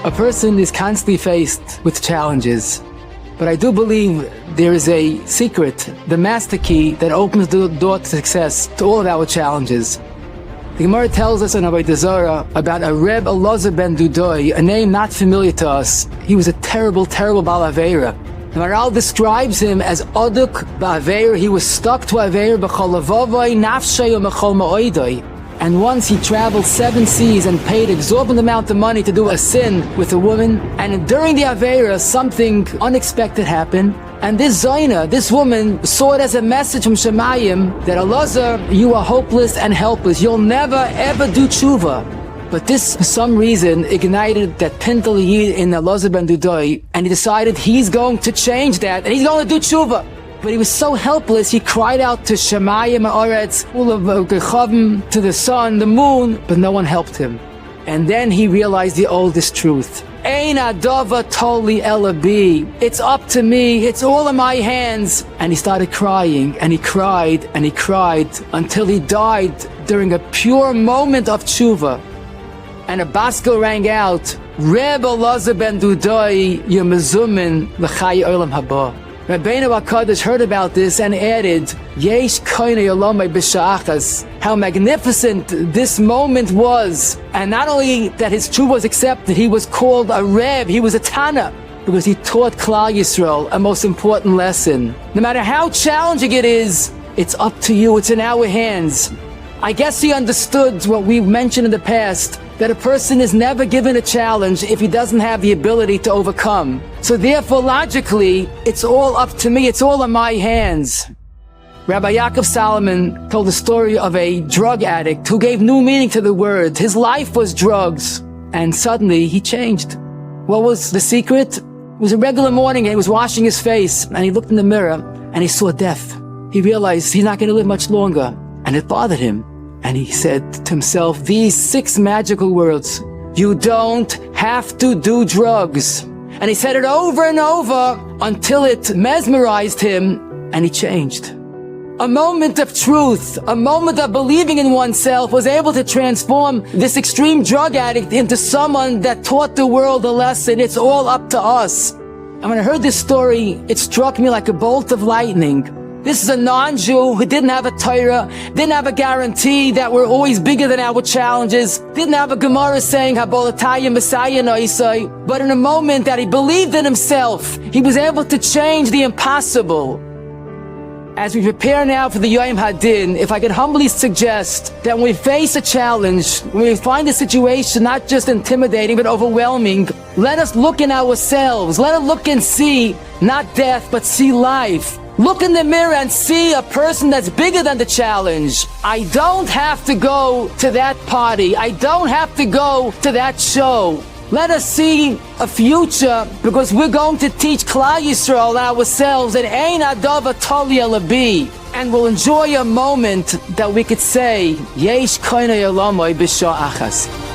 A person is constantly faced with challenges, but I do believe there is a secret, the master key that opens the door to success to all of our challenges. The Gemara tells us in Dاره about a Reb Elazar ben Dudoi, a name not familiar to us. He was a terrible, terrible Baal Aveira. The Maral describes him as Oduk Ba'aveira. He was stuck to Aveira b'chol levavoi nafshei u'mechol ma'oidoi. And once he traveled 7 seas and paid exorbitant amount of money to do a sin with a woman. And during the Aveira, something unexpected happened. And this Zaina, this woman, saw it as a message from Shemayim that Elazar, you are hopeless and helpless. You'll never ever do tshuva. But this, for some reason, ignited that pintel yid in Elazar ben Dudoi, and he decided he's going to change that, and he's going to do tshuva. But he was so helpless, he cried out to Shemayim Ha'aretz, to the sun, the moon, but no one helped him. And then he realized the oldest truth. Ein adava toli ela bi. It's up to me, it's all in my hands. And he started crying, and he cried, and he cried, until he died during a pure moment of tshuva. And a baskel rang out, Reb Elazar ben Dudoi, you're mezumin l'chai olam haba. Rabbeinu HaKadosh heard about this and added, Yesh koine yolomai b'sha'achas, how magnificent this moment was. And not only that his tshuva was accepted, he was called a Reb, he was a Tana, because he taught Klal Yisrael a most important lesson. No matter how challenging it is, it's up to you, it's in our hands. I guess he understood what we mentioned in the past, that a person is never given a challenge if he doesn't have the ability to overcome. So therefore, logically, it's all up to me, it's all in my hands. Rabbi Yaakov Solomon told the story of a drug addict who gave new meaning to the word. His life was drugs, and suddenly he changed. What was the secret? It was a regular morning, and he was washing his face, and he looked in the mirror, and he saw death. He realized he's not going to live much longer, and it bothered him. And he said to himself these 6 magical words, you don't have to do drugs. And he said it over and over until it mesmerized him, and he changed. A moment of truth, a moment of believing in oneself was able to transform this extreme drug addict into someone that taught the world a lesson. It's all up to us. And when I heard this story, it struck me like a bolt of lightning. This is a non-Jew who didn't have a Torah, didn't have a guarantee that we're always bigger than our challenges, didn't have a Gemara saying, Habolataya Messiah Noisai, but in a moment that he believed in himself, he was able to change the impossible. As we prepare now for the Yom Hadin, if I could humbly suggest that when we face a challenge, when we find a situation not just intimidating but overwhelming, let us look in ourselves, let us look and see, not death, but see life. Look in the mirror and see a person that's bigger than the challenge. I don't have to go to that party. I don't have to go to that show. Let us see a future, because we're going to teach Klal Yisrael and ourselves that Ein Adava Toli Alabi, and we'll enjoy a moment that we could say, Yesh Koine Yolomoi B'Sha'achas.